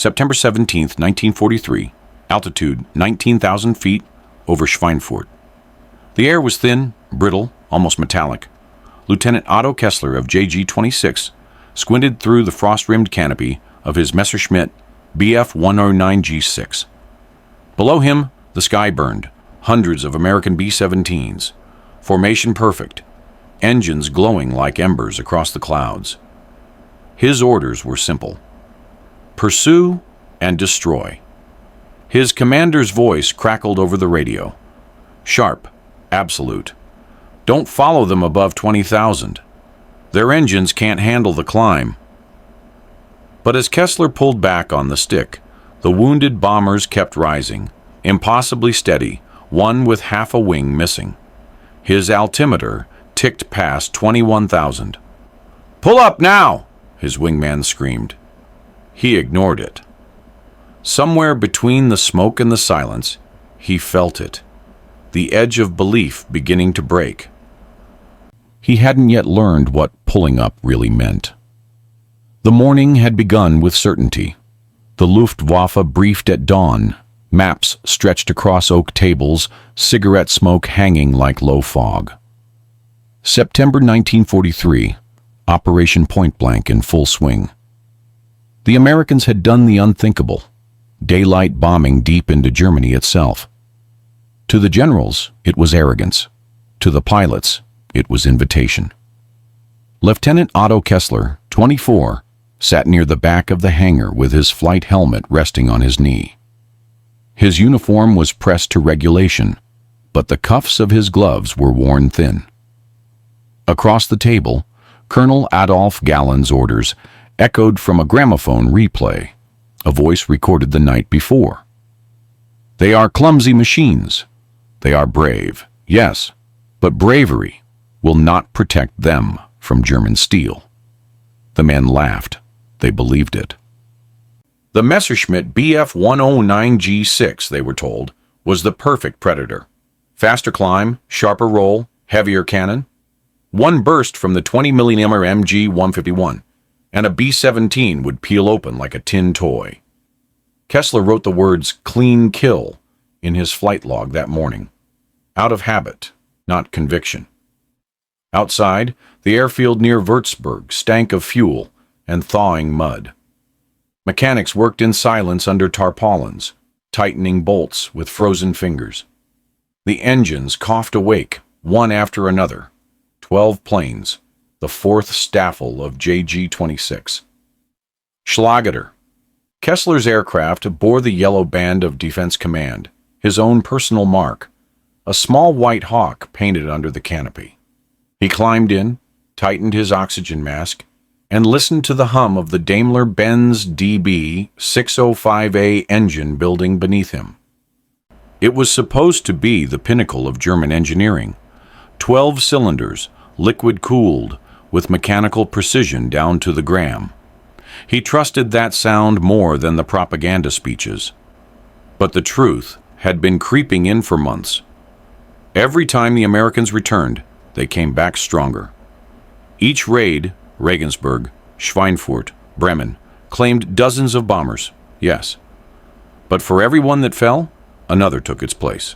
September 17, 1943, altitude 19,000 feet over Schweinfurt. The air was thin, brittle, almost metallic. Lieutenant Otto Kessler of JG-26 squinted through the frost-rimmed canopy of his Messerschmitt Bf-109G6. Below him, the sky burned, hundreds of American B-17s, formation perfect, engines glowing like embers across the clouds. His orders were simple: pursue and destroy. His commander's voice crackled over the radio. Sharp, absolute. Don't follow them above 20,000. Their engines can't handle the climb. But as Kessler pulled back on the stick, the wounded bombers kept rising, impossibly steady, one with half a wing missing. His altimeter ticked past 21,000. "Pull up now!" his wingman screamed. He ignored it. Somewhere between the smoke and the silence, he felt it, the edge of belief beginning to break. He hadn't yet learned what pulling up really meant. The morning had begun with certainty. The Luftwaffe briefed at dawn, maps stretched across oak tables, cigarette smoke hanging like low fog. September 1943, Operation Point Blank in full swing. The Americans had done the unthinkable, daylight bombing deep into Germany itself. To the generals, it was arrogance. To the pilots, it was invitation. Lieutenant Otto Kessler, 24, sat near the back of the hangar with his flight helmet resting on his knee. His uniform was pressed to regulation, but the cuffs of his gloves were worn thin. Across the table, Colonel Adolf Gallen's orders echoed from a gramophone replay, a voice recorded the night before. "They are clumsy machines. They are brave, yes, but bravery will not protect them from German steel." The men laughed. They believed it. The Messerschmitt Bf-109G6, they were told, was the perfect predator. Faster climb, sharper roll, heavier cannon. One burst from the 20mm MG-151, and a B-17 would peel open like a tin toy. Kessler wrote the words "clean kill" in his flight log that morning. Out of habit, not conviction. Outside, the airfield near Würzburg stank of fuel and thawing mud. Mechanics worked in silence under tarpaulins, tightening bolts with frozen fingers. The engines coughed awake, one after another. 12 planes, the fourth staffel of JG-26. Schlageter. Kessler's aircraft bore the yellow band of Defense Command, his own personal mark, a small white hawk painted under the canopy. He climbed in, tightened his oxygen mask, and listened to the hum of the Daimler-Benz DB 605A engine building beneath him. It was supposed to be the pinnacle of German engineering. 12 cylinders, liquid-cooled, with mechanical precision down to the gram. He trusted that sound more than the propaganda speeches. But the truth had been creeping in for months. Every time the Americans returned, they came back stronger. Each raid, Regensburg, Schweinfurt, Bremen, claimed dozens of bombers, yes. But for every one that fell, another took its place.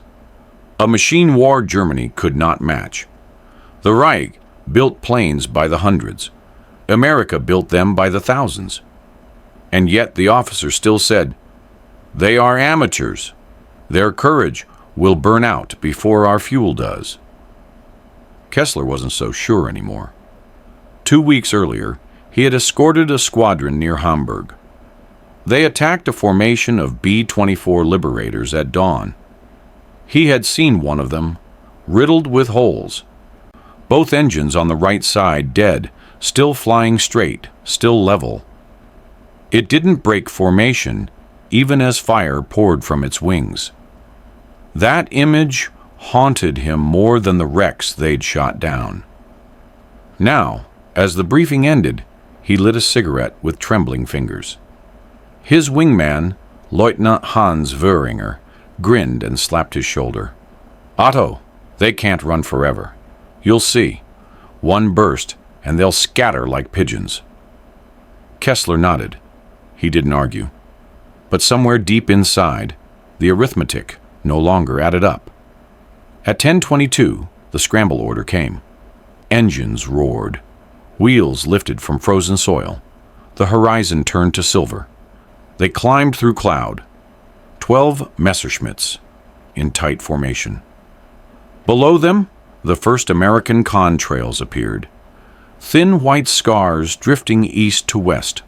A machine war Germany could not match. The Reich built planes by the hundreds. America built them by the thousands. And yet the officer still said, "They are amateurs. Their courage will burn out before our fuel does." Kessler wasn't so sure anymore. 2 weeks earlier, he had escorted a squadron near Hamburg. They attacked a formation of B-24 Liberators at dawn. He had seen one of them, riddled with holes. Both engines on the right side dead, still flying straight, still level. It didn't break formation, even as fire poured from its wings. That image haunted him more than the wrecks they'd shot down. Now, as the briefing ended, he lit a cigarette with trembling fingers. His wingman, Lieutenant Hans Wöhringer, grinned and slapped his shoulder. "Otto, they can't run forever. You'll see. One burst, and they'll scatter like pigeons." Kessler nodded. He didn't argue. But somewhere deep inside, the arithmetic no longer added up. At 10:22, the scramble order came. Engines roared. Wheels lifted from frozen soil. The horizon turned to silver. They climbed through cloud. 12 Messerschmitts in tight formation. Below them, the first American contrails appeared. Thin white scars drifting east to west.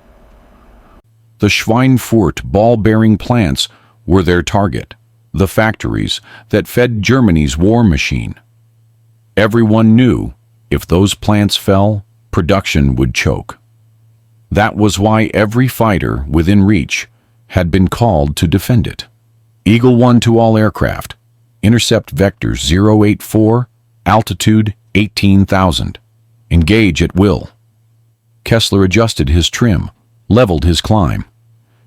The Schweinfurt ball-bearing plants were their target, the factories that fed Germany's war machine. Everyone knew if those plants fell, production would choke. That was why every fighter within reach had been called to defend it. Eagle 1 to all aircraft. Intercept vector 084, altitude 18,000. Engage at will. Kessler adjusted his trim, leveled his climb.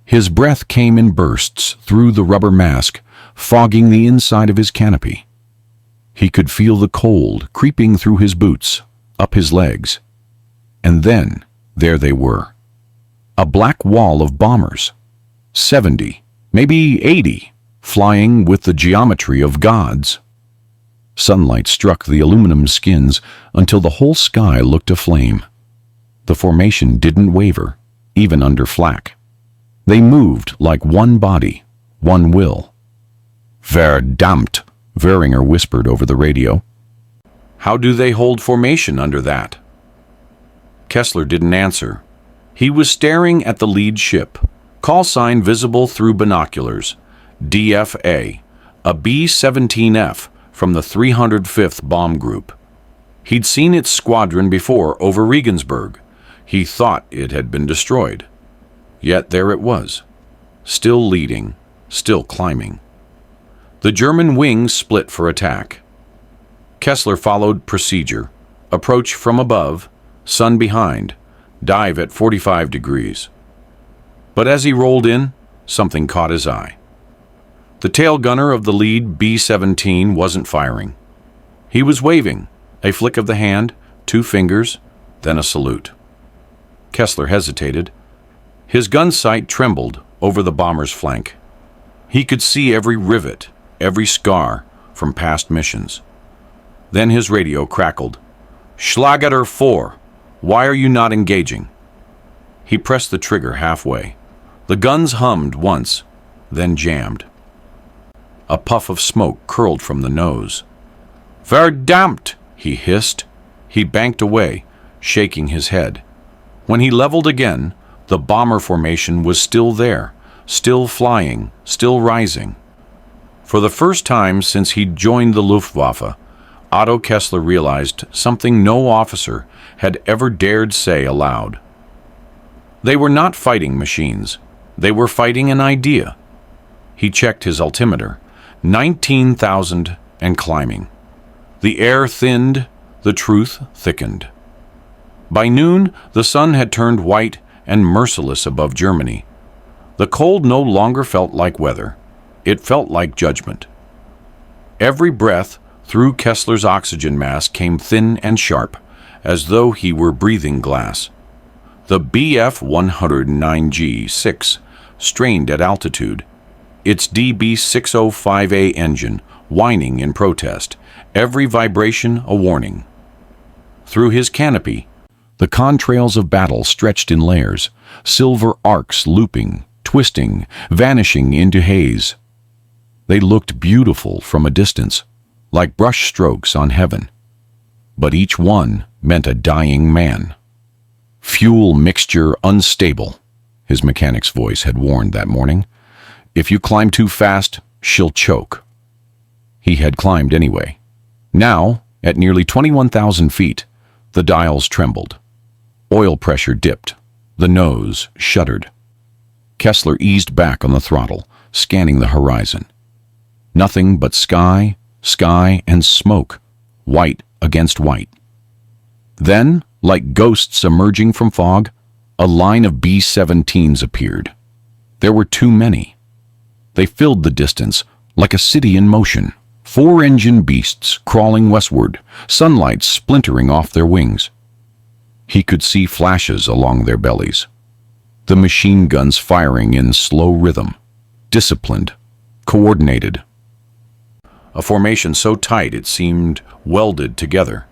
His breath came in bursts through the rubber mask, fogging the inside of his canopy. He could feel the cold creeping through his boots, up his legs. And then, there they were. A black wall of bombers. 70, maybe 80, flying with the geometry of gods. Sunlight struck the aluminum skins until the whole sky looked aflame. The formation didn't waver, even under flak. They moved like one body, one will. Verdammt, Veringer whispered over the radio. How do they hold formation under that? Kessler didn't answer. He was staring at the lead ship, call sign visible through binoculars, DFA, a B-17F from the 305th Bomb Group. He'd seen its squadron before over Regensburg. He thought it had been destroyed. Yet there it was, still leading, still climbing. The German wings split for attack. Kessler followed procedure, approach from above, sun behind, dive at 45 degrees. But as he rolled in, something caught his eye. The tail gunner of the lead B-17 wasn't firing. He was waving, a flick of the hand, 2 fingers, then a salute. Kessler hesitated. His gun sight trembled over the bomber's flank. He could see every rivet, every scar from past missions. Then his radio crackled. Schlageter 4, why are you not engaging? He pressed the trigger halfway. The guns hummed once, then jammed. A puff of smoke curled from the nose. Verdammt, he hissed. He banked away, shaking his head. When he leveled again, the bomber formation was still there, still flying, still rising. For the first time since he'd joined the Luftwaffe, Otto Kessler realized something no officer had ever dared say aloud. They were not fighting machines. They were fighting an idea. He checked his altimeter. 19,000 and climbing. The air thinned, the truth thickened. By noon, the sun had turned white and merciless above Germany. The cold no longer felt like weather. It felt like judgment. Every breath through Kessler's oxygen mask came thin and sharp, as though he were breathing glass. The Bf-109G-6 strained at altitude, its DB-605A engine whining in protest, every vibration a warning. Through his canopy, the contrails of battle stretched in layers, silver arcs looping, twisting, vanishing into haze. They looked beautiful from a distance, like brush strokes on heaven. But each one meant a dying man. Fuel mixture unstable, his mechanic's voice had warned that morning. If you climb too fast, she'll choke. He had climbed anyway. Now, at nearly 21,000 feet, the dials trembled. Oil pressure dipped. The nose shuddered. Kessler eased back on the throttle, scanning the horizon. Nothing but sky, sky, and smoke, white against white. Then, like ghosts emerging from fog, a line of B-17s appeared. There were too many. They filled the distance like a city in motion, 4-engine beasts crawling westward, sunlight splintering off their wings. He could see flashes along their bellies, the machine guns firing in slow rhythm, disciplined, coordinated. A formation so tight it seemed welded together.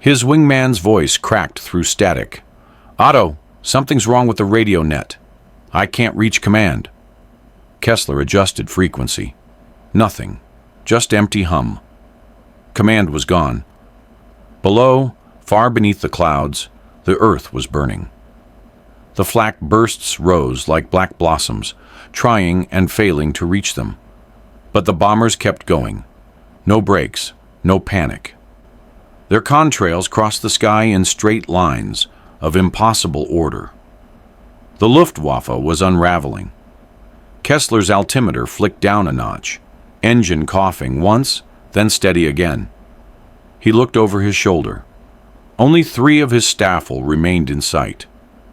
His wingman's voice cracked through static. "Otto, something's wrong with the radio net. I can't reach command." Kessler adjusted frequency. Nothing, just empty hum. Command was gone. Below, far beneath the clouds, the earth was burning. The flak bursts rose like black blossoms, trying and failing to reach them. But the bombers kept going. No brakes, no panic. Their contrails crossed the sky in straight lines of impossible order. The Luftwaffe was unraveling. Kessler's altimeter flicked down a notch, engine coughing once, then steady again. He looked over his shoulder. Only 3 of his staffel remained in sight.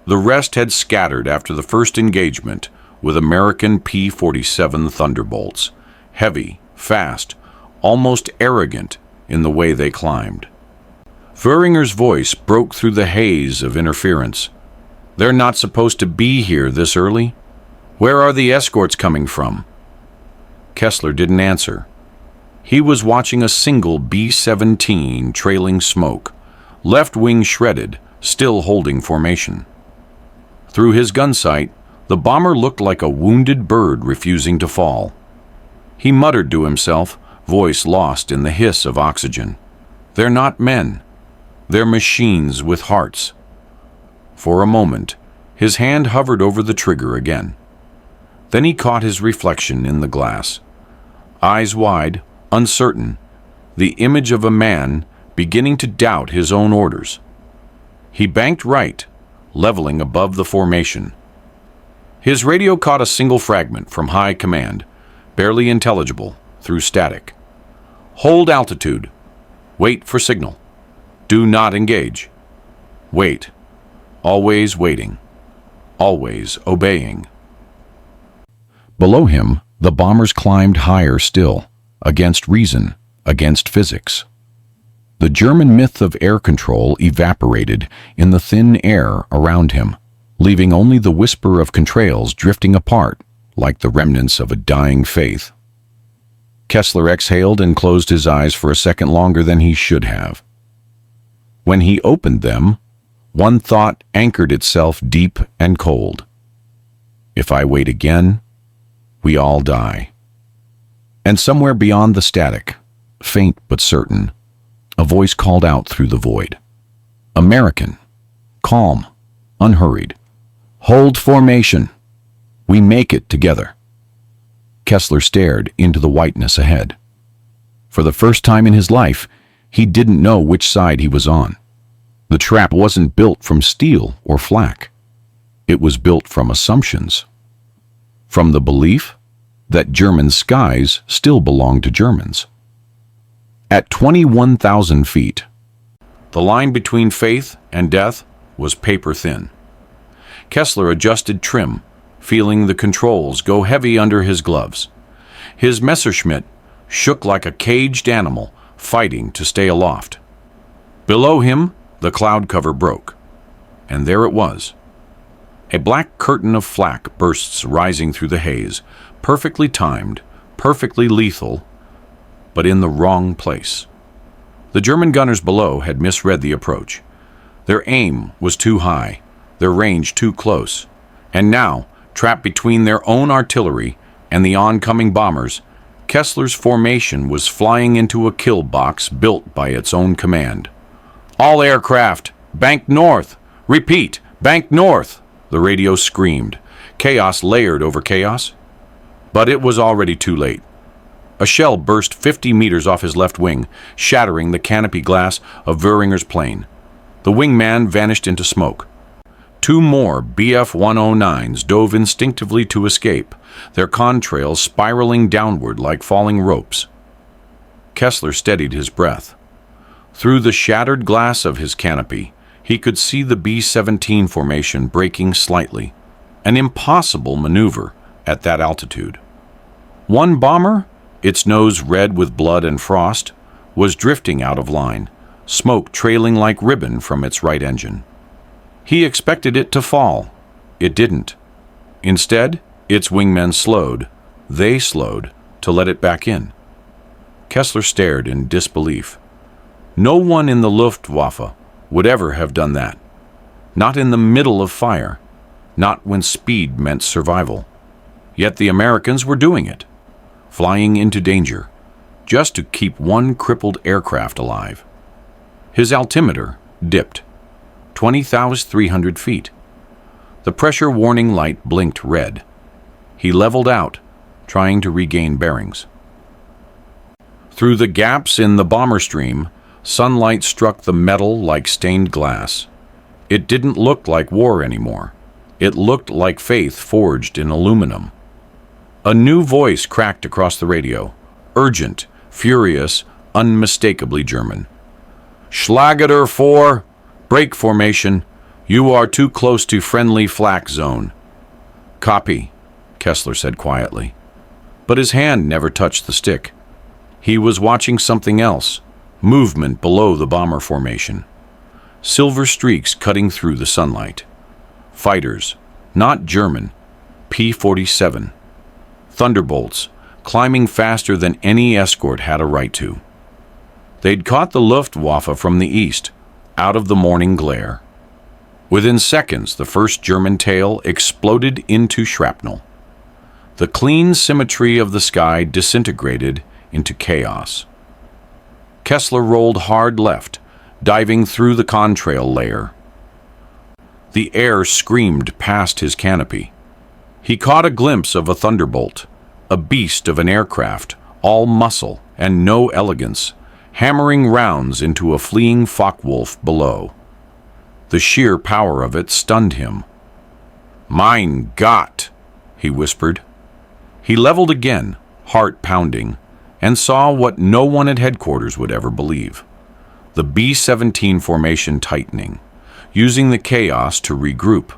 The rest had scattered after the first engagement with American P-47 Thunderbolts, heavy, fast, almost arrogant in the way they climbed. Vöringer's voice broke through the haze of interference. "They're not supposed to be here this early. Where are the escorts coming from?" Kessler didn't answer. He was watching a single B-17 trailing smoke, left wing shredded, still holding formation. Through his gun sight, the bomber looked like a wounded bird refusing to fall. He muttered to himself, voice lost in the hiss of oxygen. "They're not men. They're machines with hearts." For a moment, his hand hovered over the trigger again. Then he caught his reflection in the glass. Eyes wide, uncertain, the image of a man beginning to doubt his own orders. He banked right, leveling above the formation. His radio caught a single fragment from high command, barely intelligible through static. "Hold altitude. Wait for signal. Do not engage. Wait. Always waiting. Always obeying." Below him, the bombers climbed higher still, against reason, against physics. The German myth of air control evaporated in the thin air around him, leaving only the whisper of contrails drifting apart like the remnants of a dying faith. Kessler exhaled and closed his eyes for a second longer than he should have. When he opened them, one thought anchored itself deep and cold. If I wait again, we all die. And somewhere beyond the static, faint but certain, a voice called out through the void. American, calm, unhurried. Hold formation. We make it together. Kessler stared into the whiteness ahead. For the first time in his life, he didn't know which side he was on. The trap wasn't built from steel or flak. It was built from assumptions. From the belief that German skies still belong to Germans. At 21,000 feet, the line between faith and death was paper thin. Kessler adjusted trim, feeling the controls go heavy under his gloves. His Messerschmitt shook like a caged animal fighting to stay aloft. Below him, the cloud cover broke, and there it was. A black curtain of flak bursts rising through the haze, perfectly timed, perfectly lethal, but in the wrong place. The German gunners below had misread the approach. Their aim was too high, their range too close, and now, trapped between their own artillery and the oncoming bombers, Kessler's formation was flying into a kill box built by its own command. "All aircraft, bank north! Repeat, bank north!" the radio screamed. Chaos layered over chaos. But it was already too late. A shell burst 50 meters off his left wing, shattering the canopy glass of Vöringer's plane. The wingman vanished into smoke. 2 more Bf-109s dove instinctively to escape, their contrails spiraling downward like falling ropes. Kessler steadied his breath. Through the shattered glass of his canopy, he could see the B-17 formation breaking slightly, an impossible maneuver at that altitude. One bomber, its nose red with blood and frost, was drifting out of line, smoke trailing like ribbon from its right engine. He expected it to fall. It didn't. Instead, its wingmen slowed, They slowed to let it back in. Kessler stared in disbelief. No one in the Luftwaffe would ever have done that. Not in the middle of fire. Not when speed meant survival. Yet the Americans were doing it, flying into danger, just to keep one crippled aircraft alive. His altimeter dipped, 20,300 feet. The pressure warning light blinked red. He leveled out, trying to regain bearings. Through the gaps in the bomber stream, sunlight struck the metal like stained glass. It didn't look like war anymore. It looked like faith forged in aluminum. A new voice cracked across the radio, urgent, furious, unmistakably German. Schlageter 4, break formation. You are too close to friendly flak zone. Copy, Kessler said quietly. But his hand never touched the stick. He was watching something else, movement below the bomber formation. Silver streaks cutting through the sunlight. Fighters, not German, P-47. Thunderbolts, climbing faster than any escort had a right to. They'd caught the Luftwaffe from the east, out of the morning glare. Within seconds, the first German tail exploded into shrapnel. The clean symmetry of the sky disintegrated into chaos. Kessler rolled hard left, diving through the contrail layer. The air screamed past his canopy. He caught a glimpse of a thunderbolt, a beast of an aircraft, all muscle and no elegance, hammering rounds into a fleeing Focke-Wulf below. The sheer power of it stunned him. Mein Gott, he whispered. He leveled again, heart pounding, and saw what no one at headquarters would ever believe. The B-17 formation tightening, using the chaos to regroup.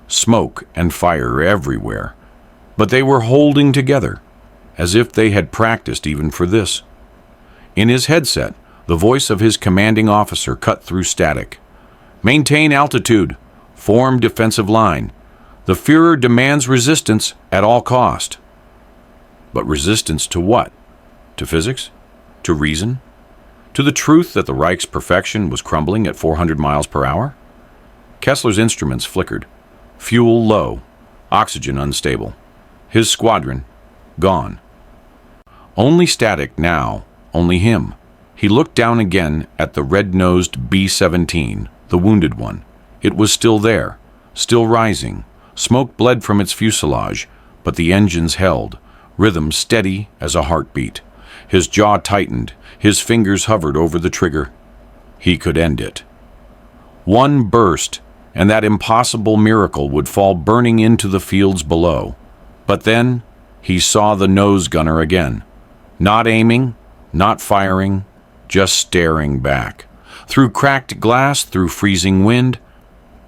Smoke and fire everywhere, but they were holding together, as if they had practiced even for this. In his headset, the voice of his commanding officer cut through static. Maintain altitude. Form defensive line. The Führer demands resistance at all cost. But resistance to what? To physics? To reason? To the truth that the Reich's perfection was crumbling at 400 miles per hour? Kessler's instruments flickered. Fuel low. Oxygen unstable. His squadron gone. Only static now. Only him. He looked down again at the red-nosed B-17, the wounded one. It was still there, still rising. Smoke bled from its fuselage, but the engines held, rhythm steady as a heartbeat. His jaw tightened, his fingers hovered over the trigger. He could end it. One burst, and that impossible miracle would fall burning into the fields below. But then he saw the nose gunner again, not aiming, not firing, just staring back, through cracked glass, through freezing wind,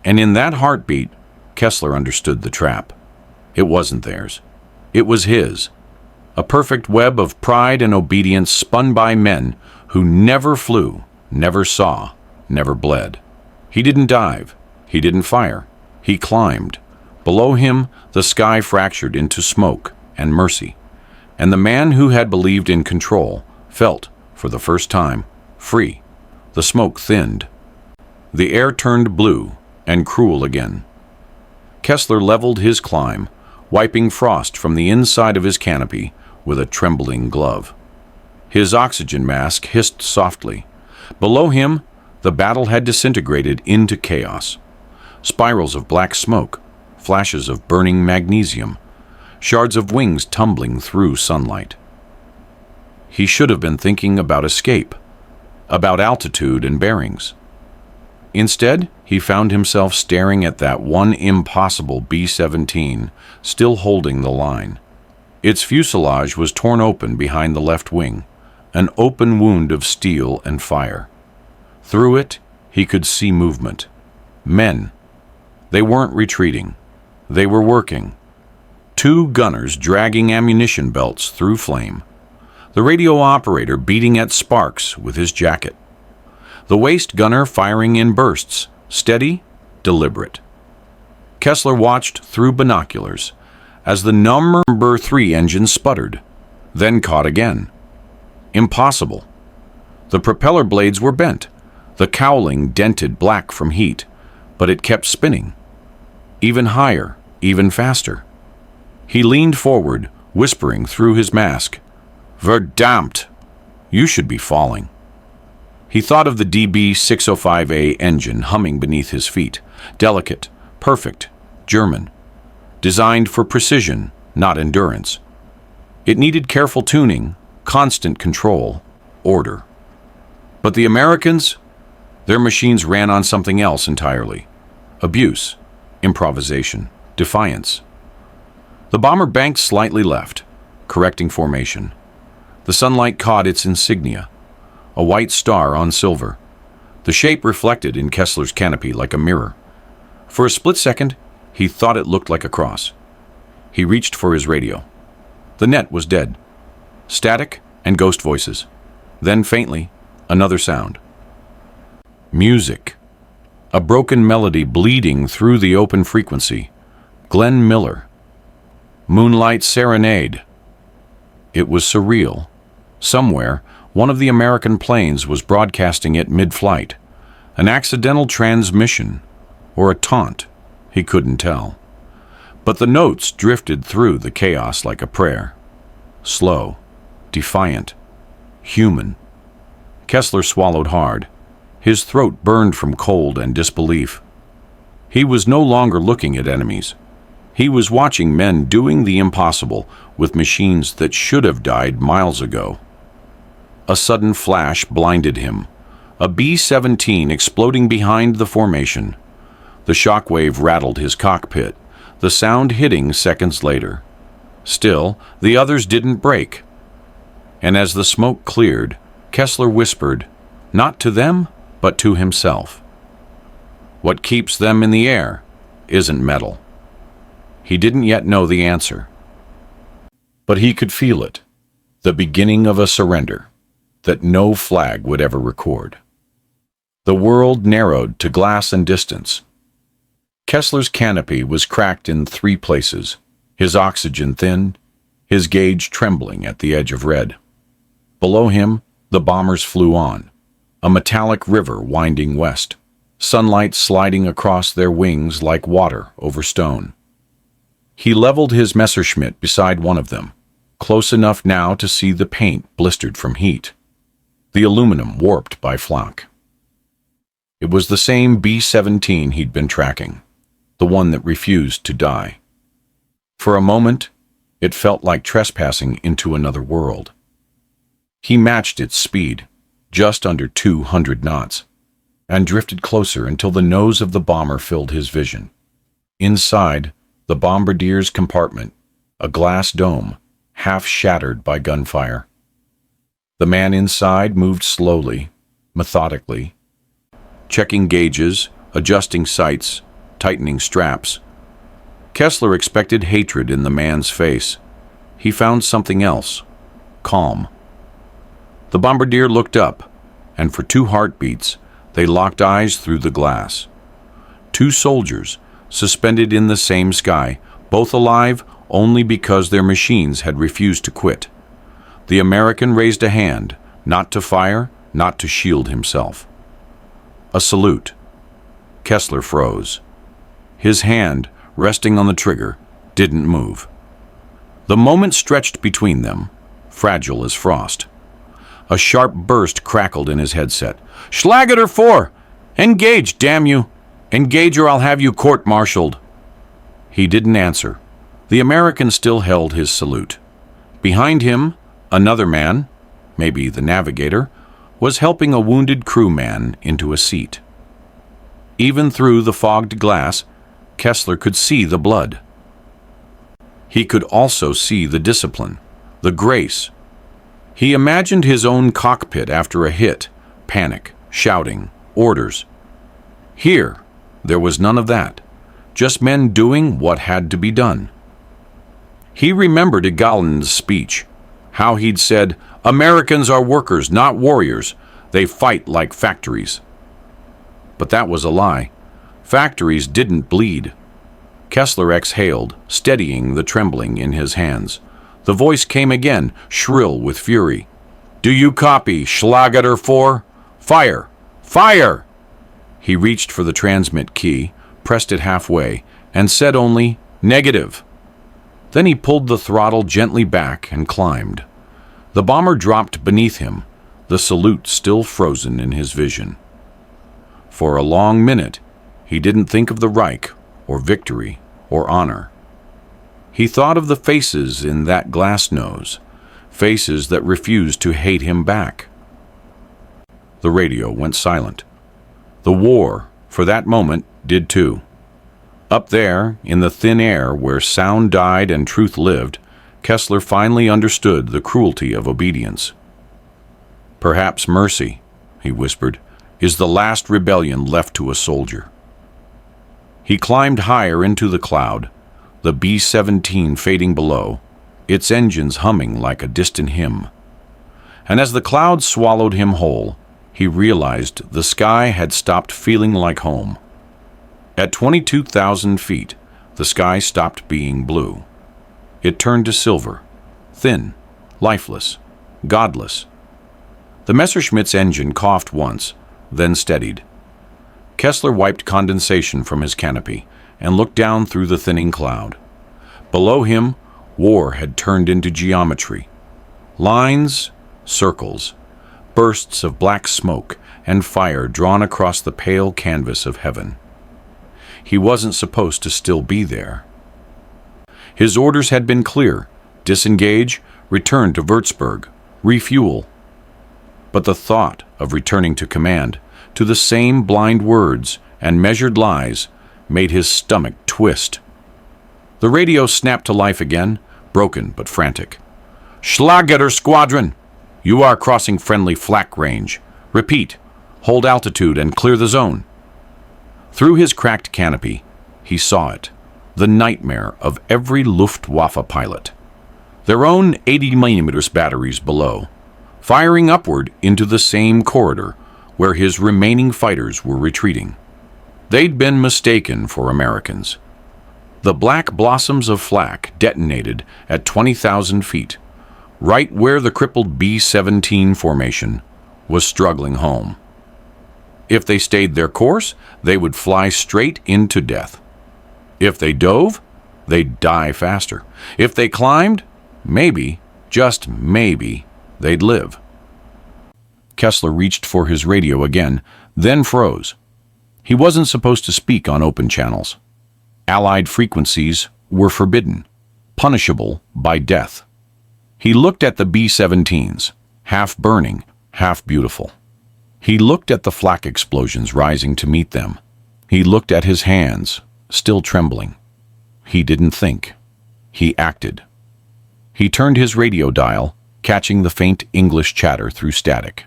and in that heartbeat, Kessler understood the trap. It wasn't theirs. It was his. A perfect web of pride and obedience spun by men who never flew, never saw, never bled. He didn't dive. He didn't fire. He climbed. Below him, the sky fractured into smoke and mercy, and the man who had believed in control felt, for the first time, free. The smoke thinned. The air turned blue and cruel again. Kessler leveled his climb, wiping frost from the inside of his canopy with a trembling glove. His oxygen mask hissed softly. Below him, the battle had disintegrated into chaos. Spirals of black smoke, flashes of burning magnesium, shards of wings tumbling through sunlight. He should have been thinking about escape, about altitude and bearings. Instead, he found himself staring at that one impossible B-17, still holding the line. Its fuselage was torn open behind the left wing, an open wound of steel and fire. Through it, he could see movement. Men. They weren't retreating. They were working. 2 gunners dragging ammunition belts through flame. The radio operator beating at sparks with his jacket. The waist gunner firing in bursts, steady, deliberate. Kessler watched through binoculars as the number 3 engine sputtered, then caught again. Impossible. The propeller blades were bent, the cowling dented black from heat, but it kept spinning. Even higher, even faster. He leaned forward, whispering through his mask, "Verdammt! You should be falling." He thought of the DB-605A engine humming beneath his feet, delicate, perfect, German, designed for precision, not endurance. It needed careful tuning, constant control, order. But the Americans, their machines ran on something else entirely. Abuse, improvisation, defiance. The bomber banked slightly left, correcting formation. The sunlight caught its insignia, a white star on silver, the shape reflected in Kessler's canopy like a mirror. For a split second, he thought it looked like a cross. He reached for his radio. The net was dead. Static and ghost voices. Then faintly, another sound. Music. A broken melody bleeding through the open frequency. Glenn Miller. Moonlight Serenade. It was surreal. Somewhere, one of the American planes was broadcasting it mid-flight. An accidental transmission, or a taunt, he couldn't tell. But the notes drifted through the chaos like a prayer. Slow, defiant, human. Kessler swallowed hard. His throat burned from cold and disbelief. He was no longer looking at enemies. He was watching men doing the impossible with machines that should have died miles ago. A sudden flash blinded him. A B-17 exploding behind the formation. The shockwave rattled his cockpit, the sound hitting seconds later. Still, the others didn't break. And as the smoke cleared, Kessler whispered, not to them, but to himself. What keeps them in the air isn't metal. He didn't yet know the answer. But he could feel it, the beginning of a surrender that no flag would ever record. The world narrowed to glass and distance. Kessler's canopy was cracked in 3 places, his oxygen thinned, his gauge trembling at the edge of red. Below him, the bombers flew on, a metallic river winding west, sunlight sliding across their wings like water over stone. He leveled his Messerschmitt beside one of them, close enough now to see the paint blistered from heat, the aluminum warped by flak. It was the same B-17 he'd been tracking, the one that refused to die. For a moment, it felt like trespassing into another world. He matched its speed, just under 200 knots, and drifted closer until the nose of the bomber filled his vision. Inside, the bombardier's compartment, a glass dome, half shattered by gunfire. The man inside moved slowly, methodically, checking gauges, adjusting sights, tightening straps. Kessler expected hatred in the man's face. He found something else, calm. The bombardier looked up, and for 2 heartbeats, they locked eyes through the glass. 2 soldiers, suspended in the same sky, both alive only because their machines had refused to quit. The American raised a hand, not to fire, not to shield himself. A salute. Kessler froze. His hand, resting on the trigger, didn't move. The moment stretched between them, fragile as frost. A sharp burst crackled in his headset. "Schlageter 4! Engage, damn you! Engage or I'll have you court-martialed!" He didn't answer. The American still held his salute. Behind him, another man, maybe the navigator, was helping a wounded crewman into a seat. Even through the fogged glass, Kessler could see the blood. He could also see the discipline, the grace. He imagined his own cockpit after a hit, panic, shouting, orders. Here, there was none of that, just men doing what had to be done. He remembered Egalin's speech, how he'd said, "Americans are workers, not warriors. They fight like factories." But that was a lie. Factories didn't bleed. Kessler exhaled, steadying the trembling in his hands. The voice came again, shrill with fury. "Do you copy, Schlageter 4? Fire! Fire!" He reached for the transmit key, pressed it halfway, and said only, "Negative." Then he pulled the throttle gently back and climbed. The bomber dropped beneath him, the salute still frozen in his vision. For a long minute, he didn't think of the Reich, or victory, or honor. He thought of the faces in that glass nose, faces that refused to hate him back. The radio went silent. The war, for that moment, did too. Up there, in the thin air where sound died and truth lived, Kessler finally understood the cruelty of obedience. "Perhaps mercy," he whispered, "is the last rebellion left to a soldier." He climbed higher into the cloud, the B-17 fading below, its engines humming like a distant hymn. And as the cloud swallowed him whole, he realized the sky had stopped feeling like home. At 22,000 feet, the sky stopped being blue. It turned to silver, thin, lifeless, godless. The Messerschmitt's engine coughed once, then steadied. Kessler wiped condensation from his canopy and looked down through the thinning cloud. Below him, war had turned into geometry. Lines, circles, bursts of black smoke and fire drawn across the pale canvas of heaven. He wasn't supposed to still be there. His orders had been clear: disengage, return to Würzburg, refuel. But the thought of returning to command, to the same blind words and measured lies, made his stomach twist. The radio snapped to life again, broken but frantic. "Schlageter Squadron! You are crossing friendly flak range. Repeat, hold altitude and clear the zone." Through his cracked canopy, he saw it, the nightmare of every Luftwaffe pilot. Their own 80mm batteries below, firing upward into the same corridor where his remaining fighters were retreating. They'd been mistaken for Americans. The black blossoms of flak detonated at 20,000 feet, right where the crippled B-17 formation was struggling home. If they stayed their course, they would fly straight into death. If they dove, they'd die faster. If they climbed, maybe, just maybe, they'd live. Kessler reached for his radio again, then froze. He wasn't supposed to speak on open channels. Allied frequencies were forbidden, punishable by death. He looked at the B-17s, half burning, half beautiful. He looked at the flak explosions rising to meet them. He looked at his hands, still trembling. He didn't think. He acted. He turned his radio dial, catching the faint English chatter through static.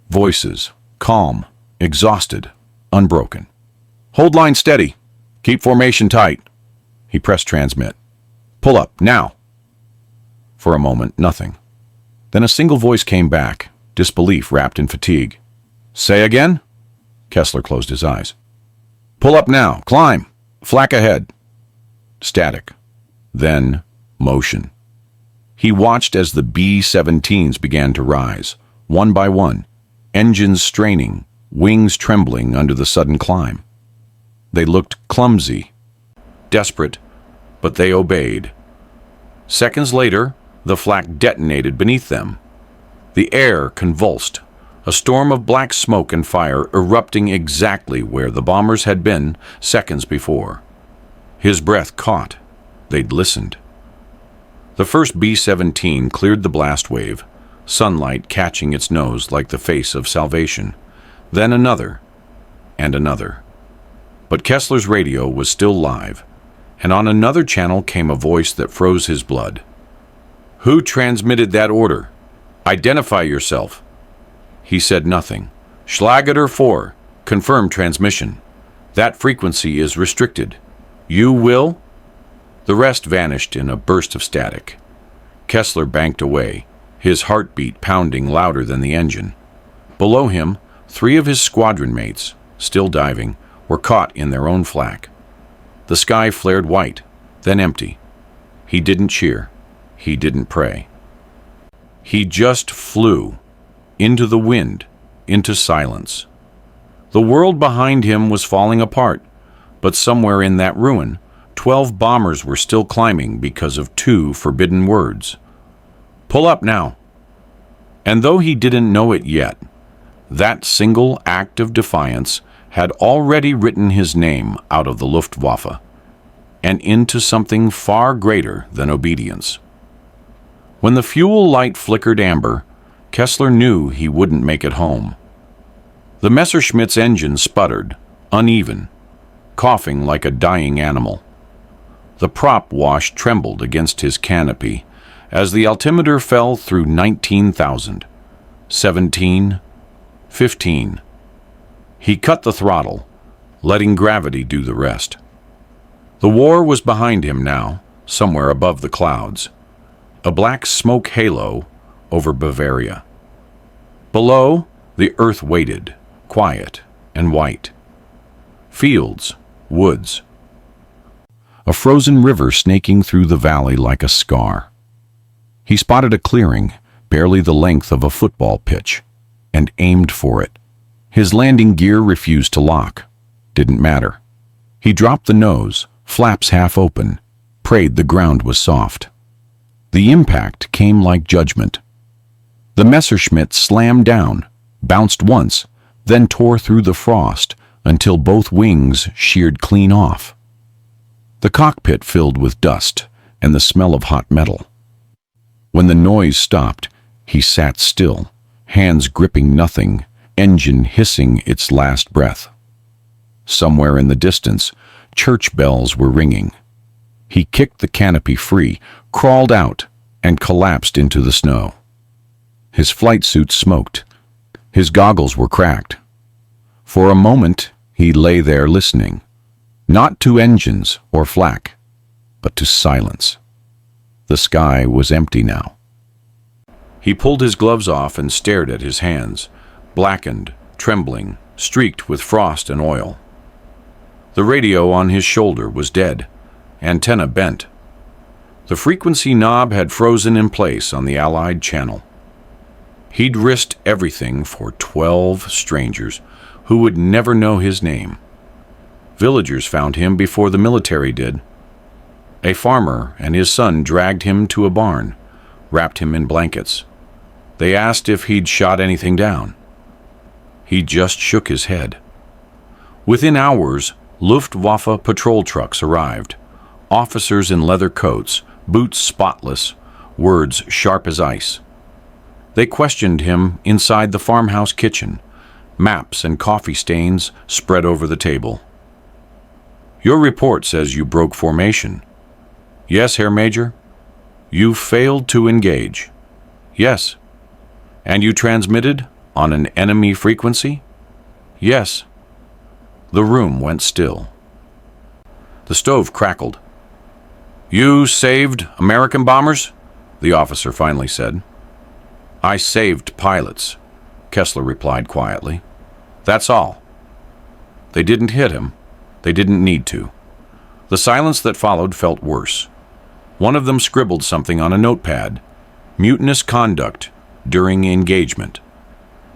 Voices, calm, exhausted, unbroken. "Hold line steady. Keep formation tight." He pressed transmit. "Pull up, now." For a moment, nothing. Then a single voice came back, disbelief wrapped in fatigue. "Say again?" Kessler closed his eyes. "Pull up now. Climb. Flak ahead." Static. Then motion. He watched as the B-17s began to rise, one by one, engines straining, wings trembling under the sudden climb. They looked clumsy, desperate, but they obeyed. Seconds later, the flak detonated beneath them. The air convulsed, a storm of black smoke and fire erupting exactly where the bombers had been seconds before. His breath caught. They'd listened. The first B-17 cleared the blast wave, sunlight catching its nose like the face of salvation. Then another, and another. But Kessler's radio was still live, and on another channel came a voice that froze his blood. "Who transmitted that order? Identify yourself." He said nothing. "Schlageter 4, confirm transmission. That frequency is restricted. You will?" The rest vanished in a burst of static. Kessler banked away, his heartbeat pounding louder than the engine. Below him, 3 of his squadron mates, still diving, were caught in their own flak. The sky flared white, then empty. He didn't cheer. He didn't pray. He just flew into the wind, into silence. The world behind him was falling apart, but somewhere in that ruin, 12 bombers were still climbing because of 2 forbidden words. Pull up now. And though he didn't know it yet, that single act of defiance had already written his name out of the Luftwaffe and into something far greater than obedience. When the fuel light flickered amber, Kessler knew he wouldn't make it home. The Messerschmitt's engine sputtered, uneven, coughing like a dying animal. The prop wash trembled against his canopy as the altimeter fell through 19,000, 17, 15. He cut the throttle, letting gravity do the rest. The war was behind him now, somewhere above the clouds, a black smoke halo over Bavaria. Below, the earth waited, quiet and white. Fields, woods. A frozen river snaking through the valley like a scar. He spotted a clearing, barely the length of a football pitch, and aimed for it. His landing gear refused to lock. Didn't matter. He dropped the nose, flaps half open, prayed the ground was soft. The impact came like judgment. The Messerschmitt slammed down, bounced once, then tore through the frost until both wings sheared clean off. The cockpit filled with dust and the smell of hot metal. When the noise stopped, he sat still, hands gripping nothing, engine hissing its last breath. Somewhere in the distance, church bells were ringing. He kicked the canopy free, crawled out, and collapsed into the snow. His flight suit smoked. His goggles were cracked. For a moment, he lay there listening, not to engines or flak, but to silence. The sky was empty now. He pulled his gloves off and stared at his hands, blackened, trembling, streaked with frost and oil. The radio on his shoulder was dead, antenna bent. The frequency knob had frozen in place on the Allied channel. He'd risked everything for 12 strangers who would never know his name. Villagers found him before the military did. A farmer and his son dragged him to a barn, wrapped him in blankets. They asked if he'd shot anything down. He just shook his head. Within hours, Luftwaffe patrol trucks arrived, officers in leather coats, boots spotless, words sharp as ice. They questioned him inside the farmhouse kitchen, maps and coffee stains spread over the table. Your report says you broke formation. Yes, Herr Major. You failed to engage. Yes. And you transmitted on an enemy frequency? Yes. The room went still. The stove crackled. You saved American bombers? The officer finally said. I saved pilots, Kessler replied quietly. That's all. They didn't hit him. They didn't need to. The silence that followed felt worse. One of them scribbled something on a notepad, mutinous conduct during engagement,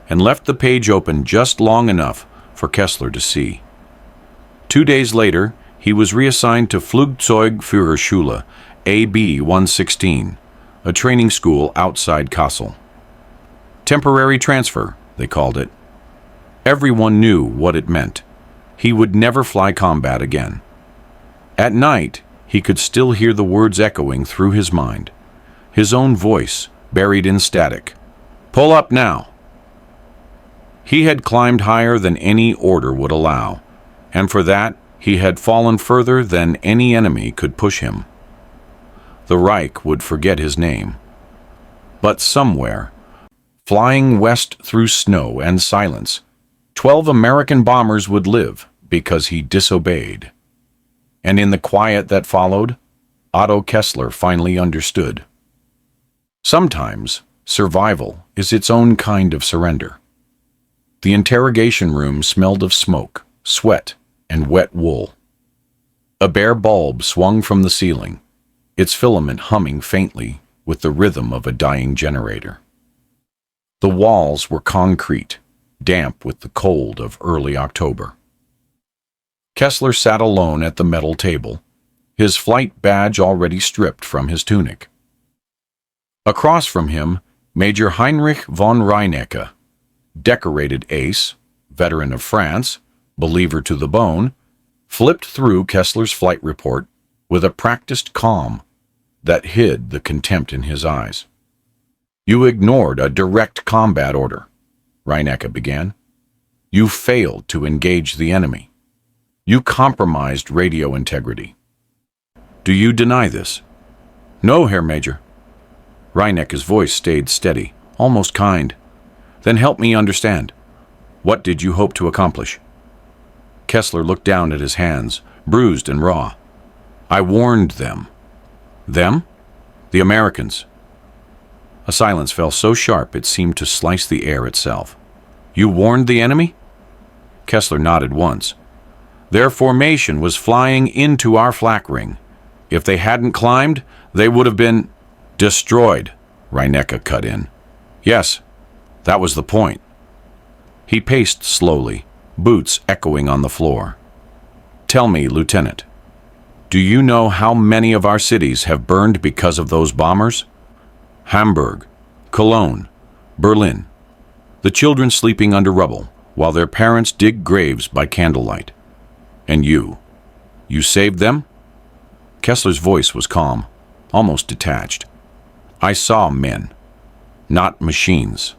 and left the page open just long enough for Kessler to see. 2 days later, he was reassigned to Flugzeugführerschule AB 116, a training school outside Kassel. Temporary transfer, they called it. Everyone knew what it meant. He would never fly combat again. At night, he could still hear the words echoing through his mind, his own voice buried in static. Pull up now. He had climbed higher than any order would allow, and for that, he had fallen further than any enemy could push him. The Reich would forget his name. But somewhere, flying west through snow and silence, 12 American bombers would live because he disobeyed. And in the quiet that followed, Otto Kessler finally understood. Sometimes, survival is its own kind of surrender. The interrogation room smelled of smoke, sweat, and wet wool. A bare bulb swung from the ceiling, its filament humming faintly with the rhythm of a dying generator. The walls were concrete, damp with the cold of early October. Kessler sat alone at the metal table, his flight badge already stripped from his tunic. Across from him, Major Heinrich von Reinecke, decorated ace, veteran of France, believer to the bone, flipped through Kessler's flight report with a practiced calm that hid the contempt in his eyes. "You ignored a direct combat order," Reinecke began. "You failed to engage the enemy. You compromised radio integrity. Do you deny this?" "No, Herr Major." Reinecke's voice stayed steady, almost kind. "Then help me understand. What did you hope to accomplish?" Kessler looked down at his hands, bruised and raw. "I warned them." "Them?" "The Americans." A silence fell so sharp it seemed to slice the air itself. "You warned the enemy?" Kessler nodded once. "Their formation was flying into our flak ring. If they hadn't climbed, they would have been destroyed," Reinecke cut in. "Yes, that was the point." He paced slowly, boots echoing on the floor. "Tell me, Lieutenant, do you know how many of our cities have burned because of those bombers? Hamburg, Cologne, Berlin. The children sleeping under rubble, while their parents dig graves by candlelight. And you saved them?" Kessler's voice was calm, almost detached. "I saw men, not machines.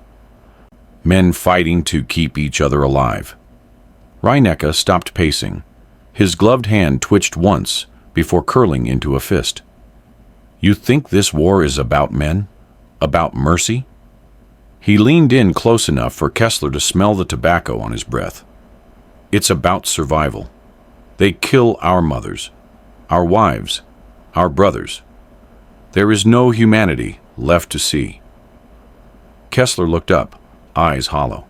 Men fighting to keep each other alive." Reinecke stopped pacing. His gloved hand twitched once before curling into a fist. "You think this war is about men? About mercy?" He leaned in close enough for Kessler to smell the tobacco on his breath. "It's about survival. They kill our mothers, our wives, our brothers. There is no humanity left to see." Kessler looked up, eyes hollow.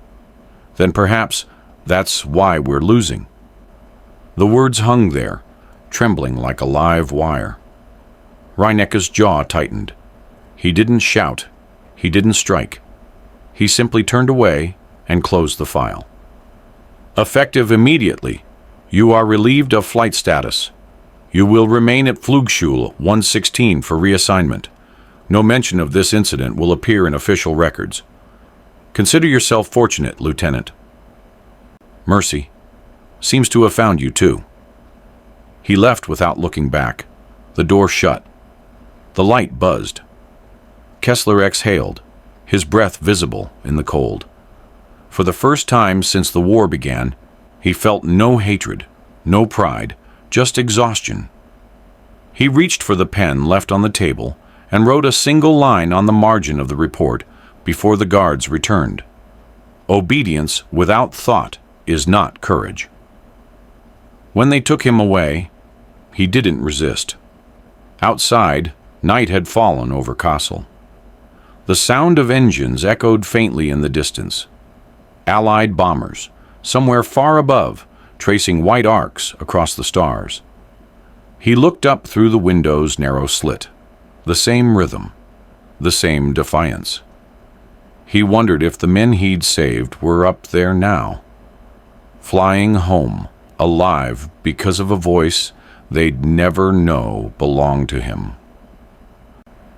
"Then perhaps that's why we're losing." The words hung there, trembling like a live wire. Reinecke's jaw tightened. He didn't shout. He didn't strike. He simply turned away and closed the file. "Effective immediately, you are relieved of flight status. You will remain at Flugschule 116 for reassignment. No mention of this incident will appear in official records. Consider yourself fortunate, Lieutenant. Mercy seems to have found you too." He left without looking back. The door shut. The light buzzed. Kessler exhaled, his breath visible in the cold. For the first time since the war began, he felt no hatred, no pride, just exhaustion. He reached for the pen left on the table and wrote a single line on the margin of the report before the guards returned. "Obedience without thought is not courage." When they took him away, he didn't resist. Outside, night had fallen over Kassel. The sound of engines echoed faintly in the distance. Allied bombers, somewhere far above, tracing white arcs across the stars. He looked up through the window's narrow slit. The same rhythm, the same defiance. He wondered if the men he'd saved were up there now, flying home, alive because of a voice they'd never know belonged to him.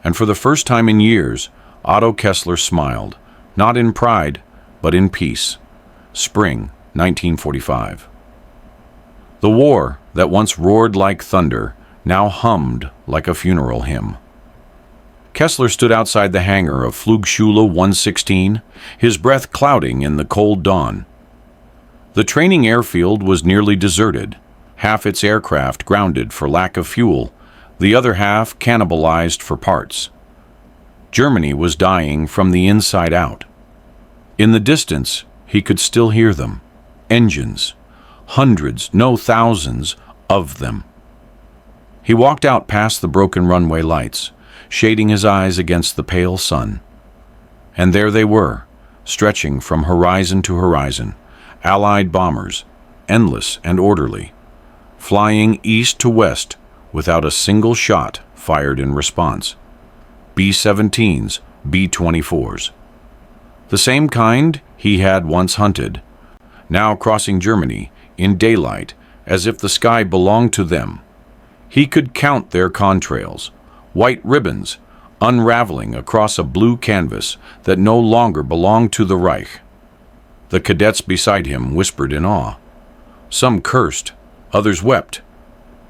And for the first time in years, Otto Kessler smiled, not in pride, but in peace. Spring 1945. The war that once roared like thunder now hummed like a funeral hymn. Kessler stood outside the hangar of Flugschule 116, his breath clouding in the cold dawn. The training airfield was nearly deserted, half its aircraft grounded for lack of fuel, the other half cannibalized for parts. Germany was dying from the inside out. In the distance, he could still hear them. Engines. Hundreds, no thousands, of them. He walked out past the broken runway lights, shading his eyes against the pale sun. And there they were, stretching from horizon to horizon, Allied bombers, endless and orderly, flying east to west without a single shot fired in response. B-17s, B-24s. The same kind he had once hunted, now crossing Germany in daylight as if the sky belonged to them. He could count their contrails, white ribbons unraveling across a blue canvas that no longer belonged to the Reich. The cadets beside him whispered in awe. Some cursed, others wept,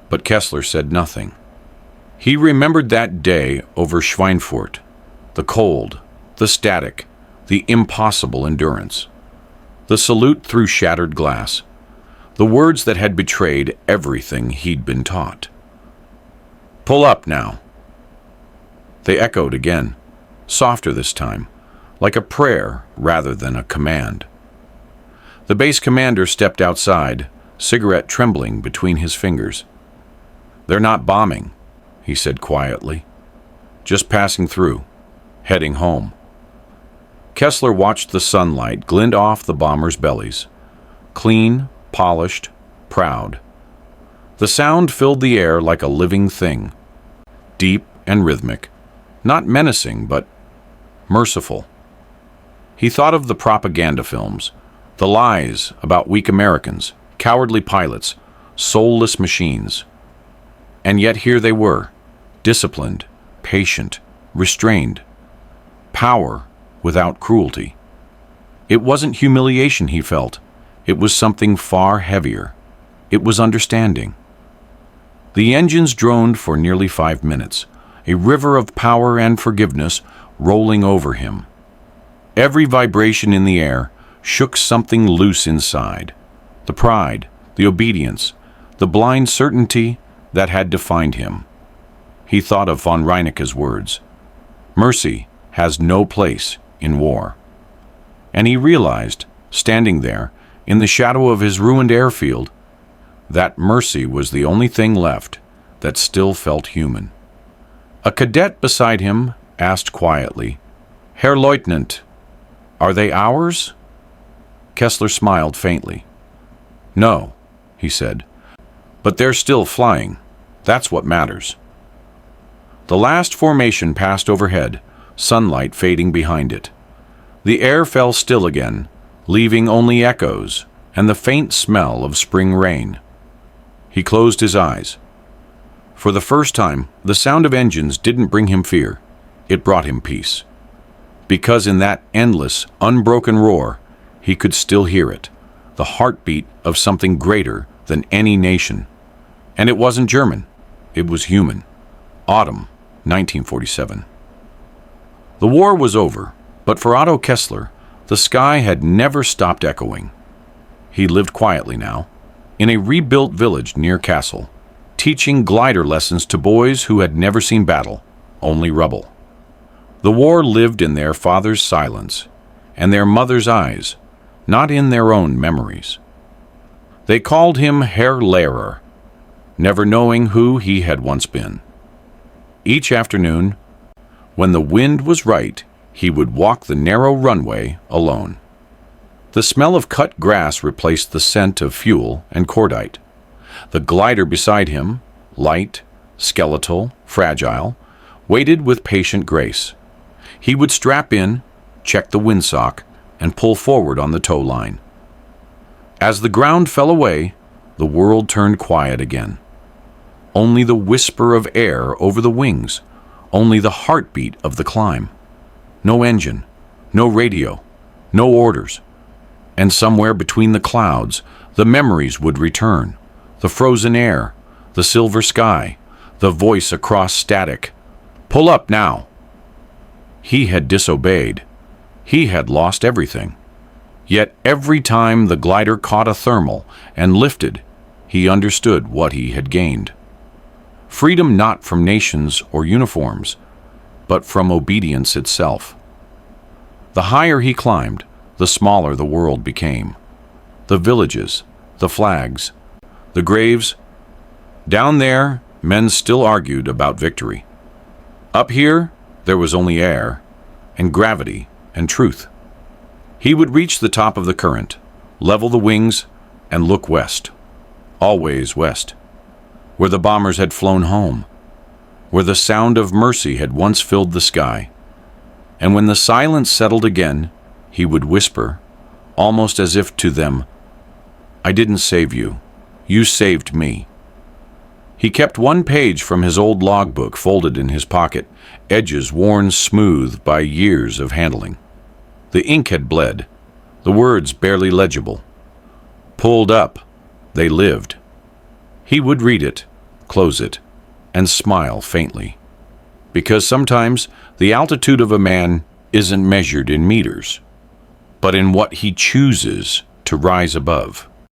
but Kessler said nothing. He remembered that day over Schweinfurt, the cold, the static, the impossible endurance. The salute through shattered glass, the words that had betrayed everything he'd been taught. "Pull up now." They echoed again, softer this time, like a prayer rather than a command. The base commander stepped outside, cigarette trembling between his fingers. "They're not bombing," he said quietly. "Just passing through, heading home." Kessler watched the sunlight glint off the bombers' bellies. Clean, polished, proud. The sound filled the air like a living thing, deep and rhythmic, not menacing but merciful. He thought of the propaganda films, the lies about weak Americans, cowardly pilots, soulless machines. And yet here they were, disciplined, patient, restrained. Power without cruelty. It wasn't humiliation he felt. It was something far heavier. It was understanding. The engines droned for nearly 5 minutes, a river of power and forgiveness rolling over him. Every vibration in the air shook something loose inside. The pride, the obedience, the blind certainty that had defined him. He thought of von Reineke's words, "Mercy has no place in war." And he realized, standing there, in the shadow of his ruined airfield, that mercy was the only thing left that still felt human. A cadet beside him asked quietly, "Herr Leutnant, are they ours?" Kessler smiled faintly. "No," he said, "but they're still flying. That's what matters." The last formation passed overhead, sunlight fading behind it. The air fell still again, leaving only echoes and the faint smell of spring rain. He closed his eyes. For the first time, the sound of engines didn't bring him fear. It brought him peace. Because in that endless, unbroken roar, he could still hear it, the heartbeat of something greater than any nation. And it wasn't German. It was human. Autumn, 1947. The war was over, but for Otto Kessler, the sky had never stopped echoing. He lived quietly now, in a rebuilt village near Kassel, teaching glider lessons to boys who had never seen battle, only rubble. The war lived in their father's silence and their mother's eyes, not in their own memories. They called him Herr Lehrer, never knowing who he had once been. Each afternoon, when the wind was right, he would walk the narrow runway alone. The smell of cut grass replaced the scent of fuel and cordite. The glider beside him, light, skeletal, fragile, waited with patient grace. He would strap in, check the windsock, and pull forward on the tow line. As the ground fell away, the world turned quiet again. Only the whisper of air over the wings, only the heartbeat of the climb. No engine, no radio, no orders. And somewhere between the clouds, the memories would return. The frozen air, the silver sky, the voice across static. "Pull up now!" He had disobeyed. He had lost everything. Yet every time the glider caught a thermal and lifted, he understood what he had gained. Freedom not from nations or uniforms, but from obedience itself. The higher he climbed, the smaller the world became. The villages, the flags, the graves. Down there, men still argued about victory. Up here, there was only air, and gravity, and truth. He would reach the top of the current, level the wings, and look west. Always west. where the bombers had flown home, where the sound of mercy had once filled the sky. And when the silence settled again, he would whisper, almost as if to them, "I didn't save you. You saved me." He kept one page from his old logbook folded in his pocket, edges worn smooth by years of handling. The ink had bled, the words barely legible. Pulled up, they lived. He would read it, close it, and smile faintly. Because sometimes the altitude of a man isn't measured in meters, but in what he chooses to rise above.